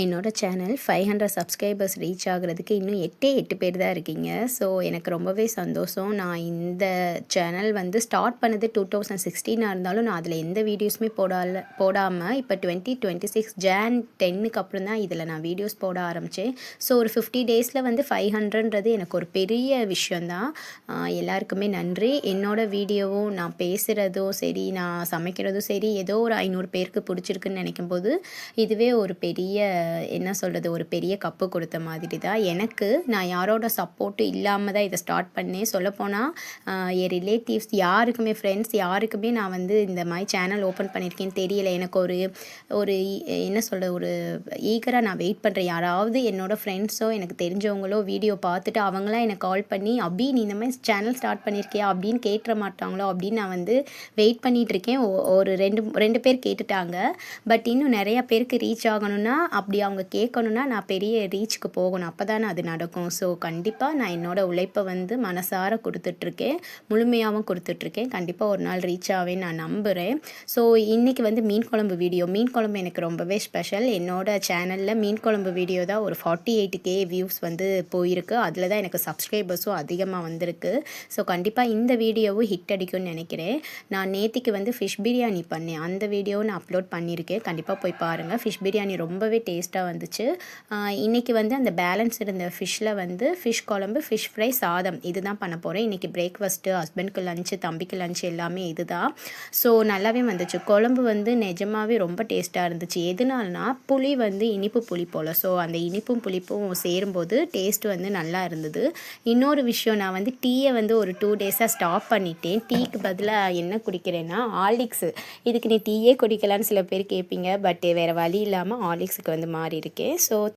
என்னோட channel 500 subscribers reach ஆகுறதுக்கு இன்னும் 8 பேர் தான் இருக்கீங்க. ஸோ எனக்கு ரொம்பவே சந்தோஷம். நான் இந்த சேனல் வந்து ஸ்டார்ட் பண்ணது 2016 இருந்தாலும் நான் அதில் எந்த வீடியோஸுமே போடாமல் இப்போ 2026 ஜான் 10க்கு அப்புறம் தான் இதில் நான் வீடியோஸ் போட ஆரம்பித்தேன். ஸோ ஒரு 50 டேஸில் வந்து 500ன்றது எனக்கு ஒரு பெரிய விஷயந்தான். எல்லாருக்குமே நன்றி. என்னோட வீடியோவும் நான் பேசுகிறதும் சரி, நான் சமைக்கிறதும் சரி, ஏதோ ஒரு 500 பேருக்கு பிடிச்சிருக்குன்னு நினைக்கும்போது இதுவே ஒரு பெரிய என்ன சொல்கிறது, ஒரு பெரிய கப்பு கொடுத்த மாதிரி தான் எனக்கு. நான் யாரோட சப்போர்ட்டும் இல்லாமல் தான் இதை ஸ்டார்ட் பண்ணேன். சொல்லப்போனால் என் ரிலேட்டிவ்ஸ் யாருக்குமே, ஃப்ரெண்ட்ஸ் யாருக்குமே நான் வந்து இந்த மாதிரி சேனல் ஓப்பன் பண்ணியிருக்கேன்னு தெரியல. எனக்கு ஒரு ஒரு என்ன சொல்கிறது, ஒரு ஈகராக நான் வெயிட் பண்ணுறேன். யாராவது என்னோடய ஃப்ரெண்ட்ஸோ எனக்கு தெரிஞ்சவங்களோ வீடியோ பார்த்துட்டு அவங்களாம் எனக்கு கால் பண்ணி அபி நீ இந்த மாதிரி சேனல் ஸ்டார்ட் பண்ணியிருக்கியா அப்படின்னு கேட்டுற மாட்டாங்களோ அப்படின்னு நான் வந்து வெயிட் பண்ணிகிட்ருக்கேன். ஒரு ரெண்டு பேர் கேட்டுட்டாங்க. பட் இன்னும் நிறையா பேருக்கு ரீச் ஆகணும்னா, அப்படி அவங்க கேட்கணுன்னா நான் பெரிய ரீச்சுக்கு போகணும். அப்போ தானே அது நடக்கும். ஸோ கண்டிப்பாக நான் என்னோடய உழைப்பை வந்து மனசார கொடுத்துட்ருக்கேன், முழுமையாகவும் கொடுத்துட்ருக்கேன். கண்டிப்பாக ஒரு நாள் ரீச் ஆவேன்னு நான் நம்புகிறேன். ஸோ இன்றைக்கி வந்து மீன் குழம்பு வீடியோ. மீன் குழம்பு எனக்கு ரொம்பவே ஸ்பெஷல். என்னோடய சேனலில் மீன் குழம்பு வீடியோ தான் ஒரு 48K வியூஸ் வந்து போயிருக்கு. அதில் தான் எனக்கு சப்ஸ்கிரைபர்ஸும் அதிகமாக வந்திருக்கு. ஸோ கண்டிப்பாக இந்த வீடியோவும் ஹிட் அடிக்கும்னு நினைக்கிறேன். நான் நேத்திக்கு வந்து ஃபிஷ் பிரியாணி பண்ணேன். அந்த வீடியோவும் நான் அப்லோட் பண்ணியிருக்கேன். கண்டிப்பாக போய் பாருங்கள். ஃபிஷ் பிரியாணி ரொம்பவே டேஸ்ட்டாக வந்துச்சு. இன்றைக்கி வந்து அந்த பேலன்ஸ் இருந்த ஃபிஷ்ஷில் வந்து ஃபிஷ் குழம்பு, ஃபிஷ் ஃப்ரை, சாதம் இது தான் பண்ண போகிறேன். இன்றைக்கி பிரேக்ஃபாஸ்ட்டு, ஹஸ்பண்டுக்கு லஞ்சு, தம்பிக்கு லஞ்சு எல்லாமே இது தான். ஸோ நல்லாவே வந்துச்சு. குழம்பு வந்து நிஜமாகவே ரொம்ப டேஸ்ட்டாக இருந்துச்சு. எதுனால்னா புளி வந்து இனிப்பு புளி போல். ஸோ அந்த இனிப்பும் புளிப்பும் சேரும்போது டேஸ்ட் வந்து நல்லா இருந்தது. இன்னொரு விஷயம், நான் வந்து டீயை வந்து ஒரு 2 டேஸாக ஸ்டாப் பண்ணிட்டேன். டீக்கு பதிலாக என்ன குடிக்கிறேன்னா ஹார்லிக்ஸு. இதுக்கு நீ டீயே குடிக்கலான்னு சில பேர் கேட்பீங்க. பட் வேறு வழி இல்லாமல் ஹார்லிக்ஸுக்கு வந்து மாறி இருக்கேன். ஸோ